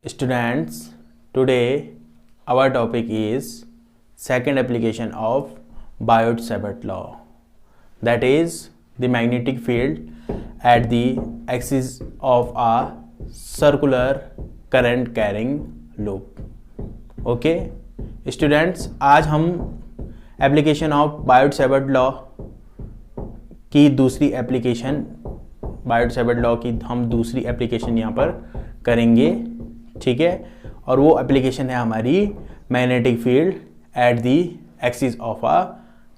Students, today our topic is second application of Biot-Savart law, that is the magnetic field at the axis of a circular current carrying loop. Okay students, आज हम application of Biot-Savart law की दूसरी application हम दूसरी application यहाँ पर करेंगे, ठीक है। और वो एप्लीकेशन है हमारी magnetic field at the axis of a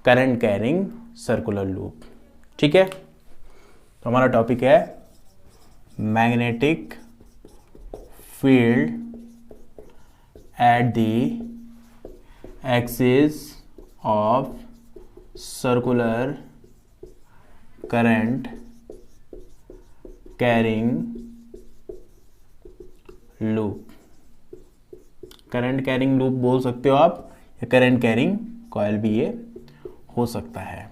current carrying circular loop, ठीक है। तो हमारा टॉपिक है magnetic field at the axis of circular current carrying loop. Current carrying loop बोल सकते हो आप, या करंट कैरिंग कॉइल भी ये हो सकता है,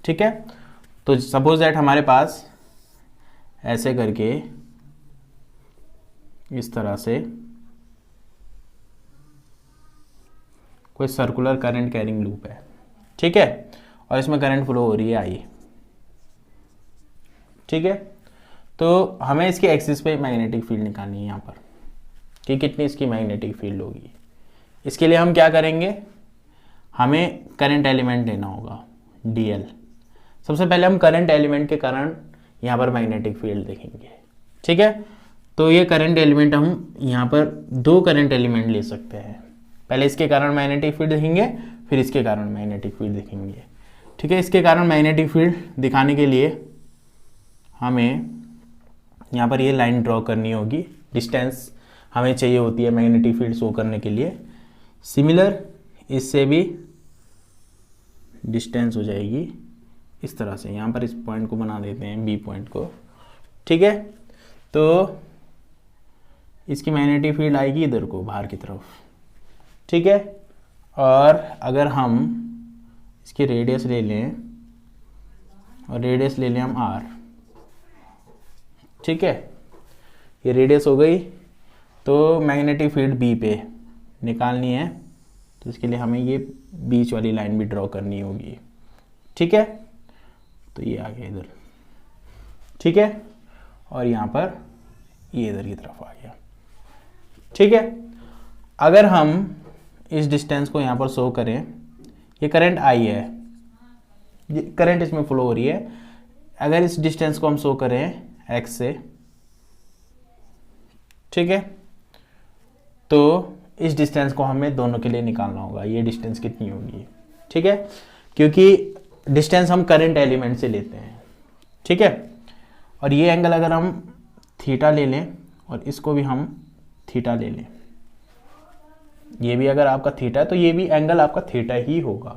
ठीक है। तो सपोज दैट हमारे पास ऐसे करके इस तरह से कोई सर्कुलर करंट कैरिंग लूप है, ठीक है, और इसमें करंट फ्लो हो रही है आई, ठीक है। तो हमें इसके एक्सिस पे मैग्नेटिक फील्ड निकालनी है यहाँ पर कि कितनी इसकी मैग्नेटिक फील्ड होगी। इसके लिए हम क्या करेंगे, हमें करंट एलिमेंट लेना होगा dl। सबसे पहले हम करंट एलिमेंट के कारण यहाँ पर मैग्नेटिक फील्ड देखेंगे, ठीक है। तो ये करंट एलिमेंट हम यहाँ पर दो करंट एलिमेंट ले सकते हैं, पहले इसके कारण मैग्नेटिक फील्ड देखेंगे, फिर इसके कारण मैग्नेटिक फील्ड देखेंगे, ठीक है। इसके कारण मैग्नेटिक फील्ड दिखाने के लिए हमें यहाँ पर ये लाइन ड्रॉ करनी होगी, डिस्टेंस हमें चाहिए होती है मैग्नेटिक फील्ड शो करने के लिए। सिमिलर इससे भी डिस्टेंस हो जाएगी इस तरह से, यहाँ पर इस पॉइंट को बना देते हैं बी पॉइंट को, ठीक है। तो इसकी मैग्नेटिक फील्ड आएगी इधर को बाहर की तरफ, ठीक है। और अगर हम इसकी रेडियस ले लें और रेडियस ले लें हम r, ठीक है, ये रेडियस हो गई। तो मैग्नेटिक फील्ड बी पे निकालनी है, तो इसके लिए हमें ये बीच वाली लाइन भी ड्रॉ करनी होगी, ठीक है। तो ये आ गया इधर, ठीक है, और यहाँ पर ये इधर की तरफ आ गया, ठीक है। अगर हम इस डिस्टेंस को यहाँ पर शो करें, ये करंट आई है, ये करंट इसमें फ्लो हो रही है। अगर इस डिस्टेंस को हम शो करें x से, ठीक है, तो इस डिस्टेंस को हमें दोनों के लिए निकालना होगा, ये डिस्टेंस कितनी होगी, ठीक है, क्योंकि डिस्टेंस हम करंट एलिमेंट से लेते हैं, ठीक है। और ये एंगल अगर हम थीटा ले लें और इसको भी हम थीटा ले लें, ये भी अगर आपका थीटा है तो ये भी एंगल आपका थीटा ही होगा,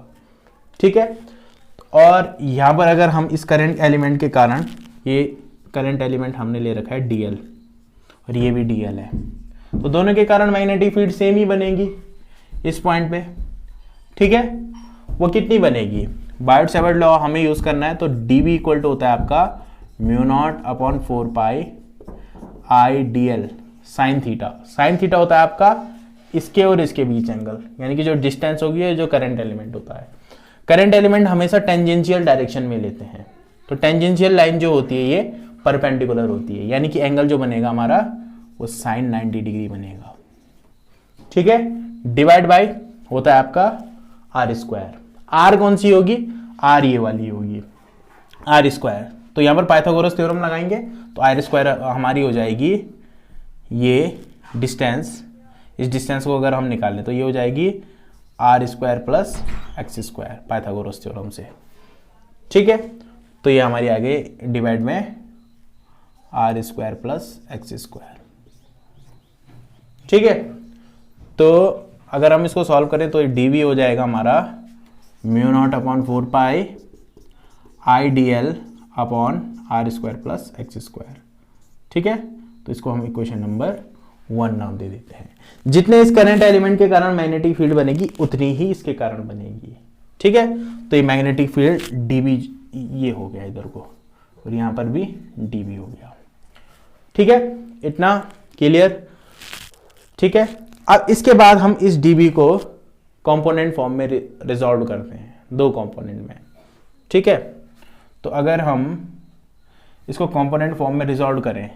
ठीक है। और यहाँ पर अगर हम इस करंट एलिमेंट के कारण, ये करंट एलिमेंट हमने ले रखा है dl और ये भी dl है, तो दोनों के कारण मैग्नेटिक फील्ड सेम ही बनेगी इस पॉइंट पे, ठीक है। वो कितनी बनेगी, बायोट-सैवर्ट लॉ हमें यूज करना है, तो dv इक्वल टू होता है आपका μ0/4 pi i dl sine theta. Sine theta होता है आपका इसके और इसके बीच एंगल, यानी कि जो डिस्टेंस होगी जो करंट एलिमेंट होता है। करंट एलिमेंट हमेशा टेंजेंशियल डायरेक्शन में लेते हैं, तो टेंजेंशियल लाइन जो होती है ये परपेंडिकुलर होती है, यानी कि एंगल जो बनेगा हमारा वो साइन 90 डिग्री बनेगा, ठीक है। डिवाइड बाय होता है आपका आर स्क्वायर। आर कौन सी होगी, आर ये वाली होगी, आर स्क्वायर। तो यहाँ पर पाइथागोरस थ्योरम लगाएंगे तो आर स्क्वायर हमारी हो जाएगी ये डिस्टेंस, इस डिस्टेंस को अगर हम निकालें तो ये हो जाएगी r square plus x square Pythagoras theorem से, ठीक है। तो ये हमारी आगे डिवाइड में r square plus x square, ठीक है। तो अगर हम इसको सॉल्व करें तो dv हो जाएगा हमारा μ0/4 pi i dl upon r square plus x square, ठीक है। तो इसको हम इक्वेशन नंबर 1 नाम दे देते हैं। जितने इस करंट एलिमेंट के कारण मैग्नेटिक फील्ड बनेगी उतनी ही इसके कारण बनेगी, ठीक है। तो ये मैग्नेटिक फील्ड dv ये हो गया इधर को, और यहाँ पर भी dv हो गया, ठीक है। इतना क्लियर। ठीक है। अब इसके बाद हम इस dB को कंपोनेंट फॉर्म में रिजॉल्व करते हैं, दो कंपोनेंट में, ठीक है। तो अगर हम इसको कंपोनेंट फॉर्म में रिजॉल्व करें,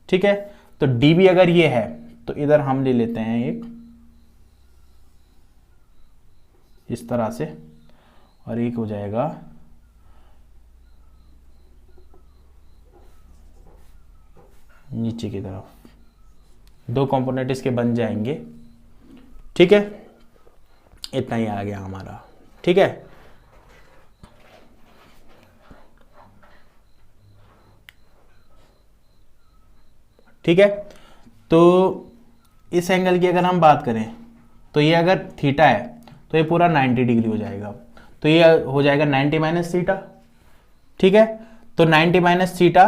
ठीक है, तो dB अगर ये है तो इधर हम ले लेते हैं एक इस तरह से, और एक हो जाएगा नीचे की तरफ, दो कंपोनेंट इसके बन जाएंगे, ठीक है। इतना ही आ गया हमारा, ठीक है। ठीक है, तो इस एंगल की अगर हम बात करें तो ये अगर थीटा है तो ये पूरा 90 डिग्री हो जाएगा, तो ये हो जाएगा 90 माइनस थीटा, ठीक है। तो 90 माइनस थीटा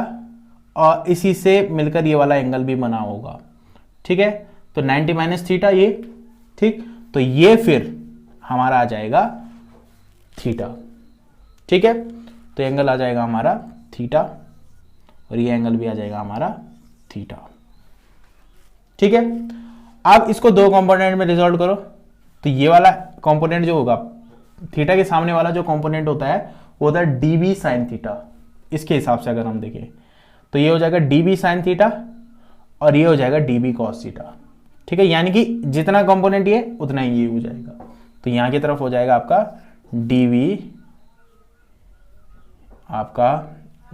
और इसी से मिलकर ये वाला एंगल भी बना होगा, ठीक है। तो 90 माइनस थीटा ये, ठीक, तो ये फिर हमारा आ जाएगा थीटा, ठीक है। तो एंगल आ जाएगा हमारा थीटा और ये एंगल भी आ जाएगा हमारा थीटा, ठीक है। अब इसको दो कंपोनेंट में रिजॉल्व करो, तो ये वाला कंपोनेंट जो होगा, थीटा के सामने वाला जो कंपोनेंट होता है वो होता है dB साइन थीटा। इसके हिसाब से अगर हम देखें तो ये हो जाएगा dB साइन थीटा और ये हो जाएगा dB कॉस थीटा, ठीक है। यानी कि जितना कंपोनेंट ये उतना ही ये हो जाएगा, तो यहां की तरफ हो जाएगा आपका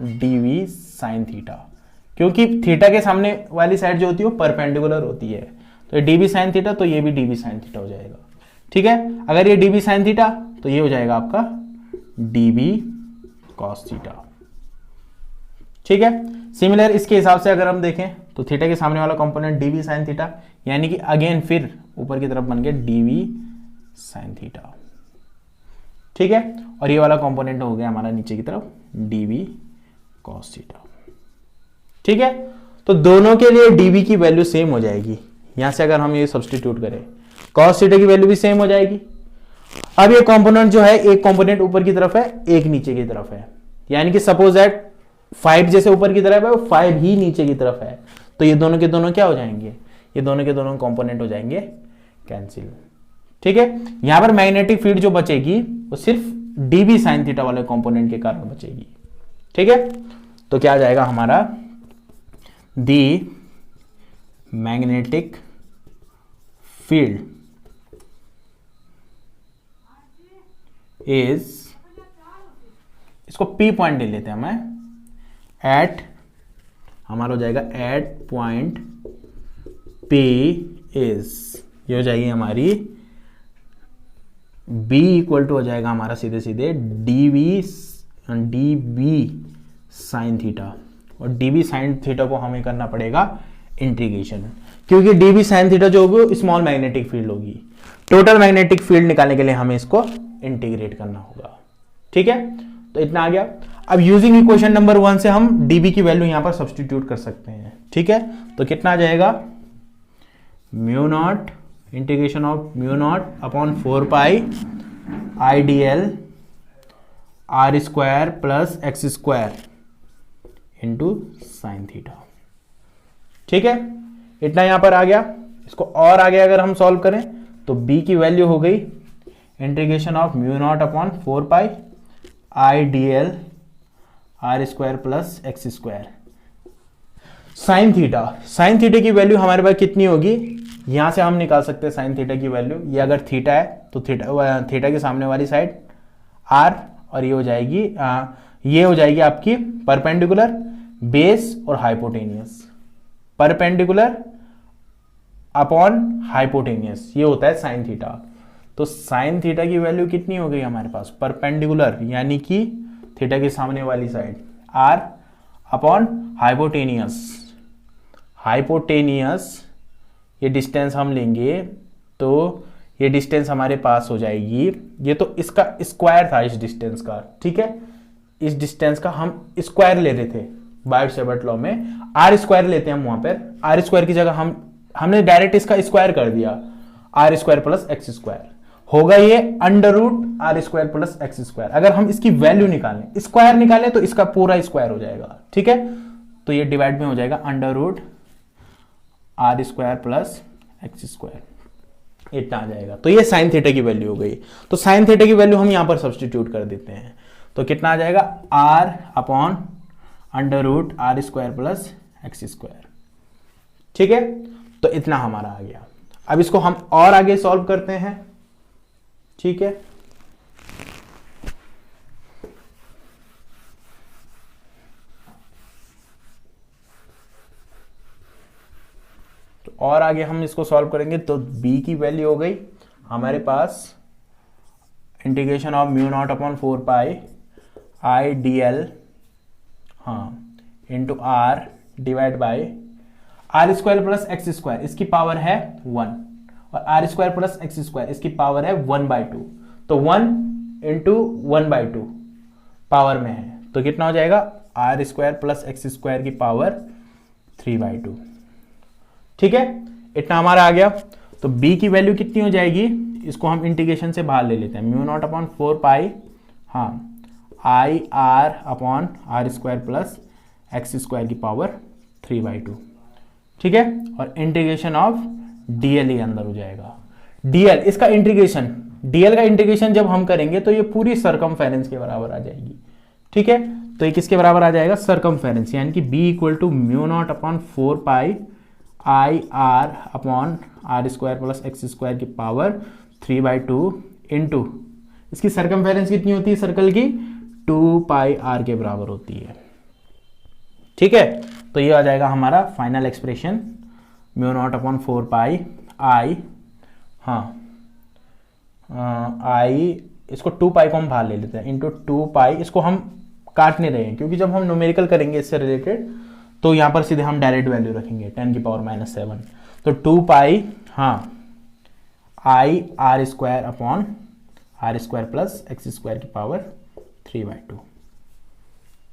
dV साइन थीटा, क्योंकि थीटा के सामने वाली साइड जो होती है वो परपेंडिकुलर होती है, तो ये dB साइन थीटा, तो ये भी dB साइन थीटा हो जाएगा, ठीक है। अगर ये dB साइन थीटा तो ये हो जाएगा आपका dB कॉस थीटा, ठीक है। सिमिलर इसके हिसाब से अगर हम देखें तो थीटा के सामने वाला कंपोनेंट dB साइन थीटा, यानी कि अगेन फिर ऊपर की तरफ बन गया dB साइन थीटा, ठीक है। और ये वाला कंपोनेंट हो गया हमारा नीचे की तरफ dB कॉस थीटा, ठीक है। तो दोनों के लिए dB की वैल्यू सेम हो जाएगी, यहां से अगर हम ये सब्स्टिट्यूट करें कॉस थीटा की वैल्यू भी सेम हो जाएगी। अब ये कंपोनेंट जो है, एक कंपोनेंट ऊपर की तरफ है, एक नीचे की तरफ है, यानी कि सपोज दैट 5 जैसे ऊपर की तरफ है वो 5 ही नीचे की तरफ है, तो ये दोनों के दोनों क्या हो जाएंगे, ये दोनों के दोनों कंपोनेंट हो जाएंगे कैंसिल, ठीक है। यहां पर मैग्नेटिक फील्ड जो बचेगी वो सिर्फ dB साइन थीटा वाले कंपोनेंट के कारण बचेगी, ठीक है। तो क्या आ जाएगा हमारा, दी मैग्नेटिक फील्ड इज, इसको P पॉइंट ले लेते हैं हमें, एट, हमारा हो जाएगा एट पॉइंट P इज, ये हो जाएगी हमारी B इक्वल टू हो जाएगा हमारा सीधे सीधे dB साइन थीटा, और dB साइन थीटा को हमें करना पड़ेगा इंटीग्रेशन, क्योंकि dB साइन थीटा जो होगी वो स्मॉल मैग्नेटिक फील्ड होगी, टोटल मैग्नेटिक फील्ड निकालने के लिए हमें इसको इंटीग्रेट करना होगा, ठीक है। तो इतना आ गया। अब यूजिंग इक्वेशन नंबर 1 से हम dB की वैल्यू यहां पर सब्स्टिट्यूट कर सकते हैं, ठीक है। तो कितना आ जाएगा, mu naught integration of mu not upon 4 pi IDL R square plus x square into sine theta, ठीक है। इतना यहां पर आ गया। इसको और आगे अगर हम सॉल्व करें तो b की वैल्यू हो गई integration of mu not upon 4 pi IDL R square plus x square sine theta. Sine theta की वैल्यू हमारे पास कितनी होगी, यहां से हम निकाल सकते हैं साइन थीटा की वैल्यू। ये अगर थीटा है तो थीटा के सामने वाली साइड r, और ये हो जाएगी आपकी परपेंडिकुलर, बेस और हाइपोटेनियस, परपेंडिकुलर अपॉन हाइपोटेनियस, ये होता है साइन थीटा। तो साइन थीटा की वैल्यू कितनी हो गई हमारे पास, परपेंडिकुलर यानी कि थीटा के सामने वाली side r upon hypotenuse, hypotenuse ये डिस्टेंस हम लेंगे तो ये डिस्टेंस हमारे पास हो जाएगी, ये तो इसका स्क्वायर था इस डिस्टेंस का, ठीक है। इस डिस्टेंस का हम स्क्वायर ले रहे थे बायोट-सेवर्ट लॉ में, आर स्क्वायर लेते हैं हम वहां पर, आर स्क्वायर की जगह हमने डायरेक्ट इसका स्क्वायर कर दिया, r square plus x square होगा ये under root r square plus x square. अगर हम इसकी वैल्यू निकालें, स्क्वायर निकालें तो इसका पूरा स्क्वायर हो जाएगा, ठीक है। तो ये डिवाइड में हो जाएगा under root r square plus x square, इतना आ जाएगा। तो ये साइन थीटा की वैल्यू हो गई। तो साइन थीटा की वैल्यू हम यहां पर सब्सटीट्यूट कर देते हैं, तो कितना आ जाएगा, r upon under root r square plus x square. ठीक है, तो इतना हमारा आ गया। अब इसको हम और आगे सॉल्व करते हैं। ठीक है, तो और आगे हम इसको सॉल्व करेंगे। तो b की वैल्यू हो गई हमारे पास integration of mu not upon 4 pi i d l, हाँ, into r divide by r square plus x square, इसकी पावर है 1, और r square plus x square इसकी पावर है 1/2। तो 1 इंटू 1/2 पावर में है, तो कितना हो जाएगा, r square plus x square की पावर 3/2। ठीक है, इतना हमारा आ गया। तो b की वैल्यू कितनी हो जाएगी, इसको हम इंटीग्रेशन से बाहर ले लेते हैं, म्यू नॉट अपॉन 4 पाई, हाँ, i r upon r square plus x square की पावर 3/2। ठीक है, और इंटीग्रेशन ऑफ dl ही अंदर हो जाएगा। dl इसका इंटीग्रेशन, dl का इंटीग्रेशन जब हम करेंगे तो ये पूरी सरकमफेरेंस के बराबर आ जाएगी। ठीक है, तो ये किसके बराबर आ जाएगा, सरकमफेरेंस, यानी कि b equal to mu not upon 4 pi i r upon r square plus x square की पावर 3/2 इंटू इसकी सरकमफेरेंस कितनी होती है सर्कल की, 2 पाई आर के बराबर होती है। ठीक है, तो ये आ जाएगा हमारा final expression, mu naught upon 4 pi आई, हाँ, आई, इसको 2 पाई को हम बाहर ले लेते हैं, इंटू 2 पाई, इसको हम काट नहीं रहे हैं क्योंकि जब हम न्यूमेरिकल करेंगे इससे रिलेटेड तो यहां पर सीधे हम डायरेक्ट वैल्यू रखेंगे 10 की पावर -7। तो 2 पाई, हाँ, i r square upon r square plus x square की पावर 3/2।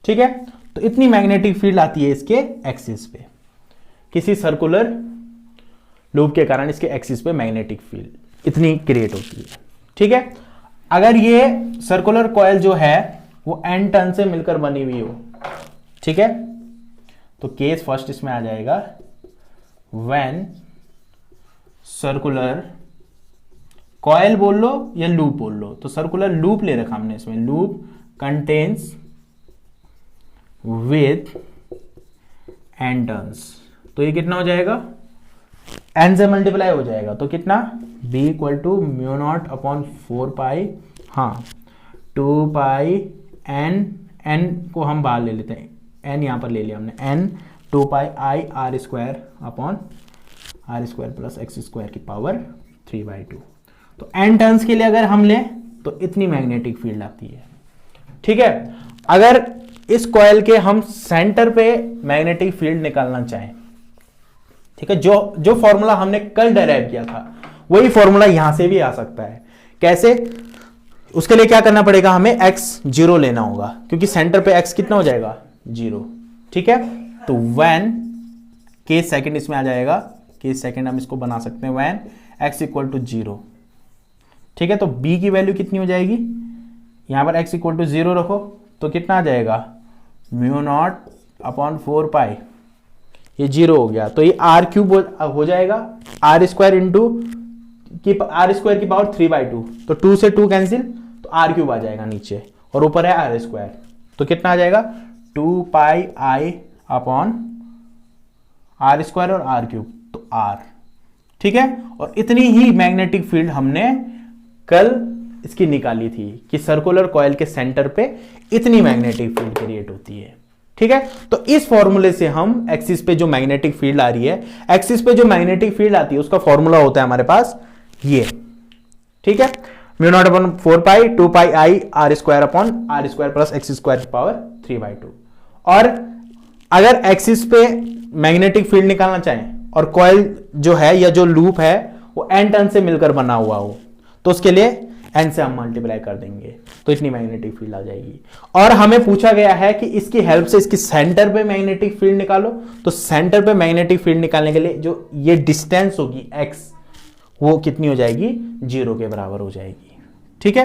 ठीक है, तो इतनी मैग्नेटिक फील्ड आती है इसके एक्सिस पे, किसी सर्कुलर लूप के कारण इसके एक्सिस पे मैग्नेटिक फील्ड इतनी क्रिएट होती है। ठीक है, अगर ये सर्कुलर कॉइल जो है वो एन टर्न से मिलकर बनी हुई हो, ठीक है, तो केस फर्स्ट इसमें आ जाएगा व्हेन सर्कुलर कॉइल बोल लो या लूप बोल लो, तो सर्कुलर लूप ले रखा हमने इसमें, loop contains with an turns, तो ये कितना हो जाएगा, एन से मल्टीप्लाई हो जाएगा, तो कितना, b equal to mu not upon 4 pi, हाँ, 2 पाई एन को हम बाहर ले लेते हैं, एन यहां पर ले लिया हमने, एन 2 pi i r square upon r square plus x square की पावर 3/2। तो एन टर्न्स के लिए अगर हम लें तो इतनी मैग्नेटिक फील्ड आती है। ठीक है, अगर इस कॉइल के हम सेंटर पे मैग्नेटिक फील्ड निकालना चाहें, ठीक है, जो फॉर्मूला हमने कल डेराइव किया था वही फॉर्मूला यहां से भी आ सकता है। कैसे, उसके लिए क्या करना पड़ेगा, हमें x 0 लेना होगा क्योंकि सेंटर पे x कितना हो जाएगा, 0। ठीक है, तो व्हेन केस सेकंड इसमें आ जाएगा, केस सेकंड हम इसको बना सकते हैं व्हेन x इक्वल टू 0। ठीक है, तो b की वैल्यू कितनी हो जाएगी, यहां पर x इक्वल टू 0 रखो तो कितना आ जाएगा, म्यू नॉट अपॉन 4 पाई, ये 0 हो गया, तो ये आर क्यूब हो जाएगा, r square into r square की पावर 3/2, तो 2 से 2 कैंसिल, तो आर क्यूब आ जाएगा नीचे, और ऊपर है आर स्क्वायर, तो कितना आ जाएगा, 2 pi i upon r square और आर क्यूब, तो आर। ठीक है, और इतनी ही मैग्नेटिक फील्ड हमने कल इसकी निकाली थी कि सर्कुलर कॉइल के सेंटर पे इतनी मैग्नेटिक फील्ड क्रिएट होती है। ठीक है, तो इस फॉर्मूले से हम एक्सिस पे जो मैग्नेटिक फील्ड आ रही है, एक्सिस पे जो मैग्नेटिक फील्ड आती है उसका फॉर्मूला होता है हमारे पास ये। ठीक है, mu not upon 4 pi 2 pi i r square upon r square plus x square की पावर 3/2। और अगर एक्सिस पे मैग्नेटिक फील्ड निकालना चाहें और कॉइल जो है या जो लूप है वो एन टर्न से मिलकर बना हुआ हो, तो उसके लिए एन से हम मल्टीप्लाई कर देंगे तो इतनी मैग्नेटिक फील्ड आ जाएगी। और हमें पूछा गया है कि इसकी हेल्प से इसकी सेंटर पे मैग्नेटिक फील्ड निकालो, तो सेंटर पे मैग्नेटिक फील्ड निकालने के लिए जो ये डिस्टेंस होगी x, वो कितनी हो जाएगी, 0 के बराबर हो जाएगी। ठीक है,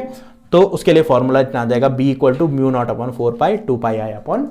तो उसके लिए फॉर्मूला इतना आ जाएगा, b equal to mu not upon 4 pi 2 pi i upon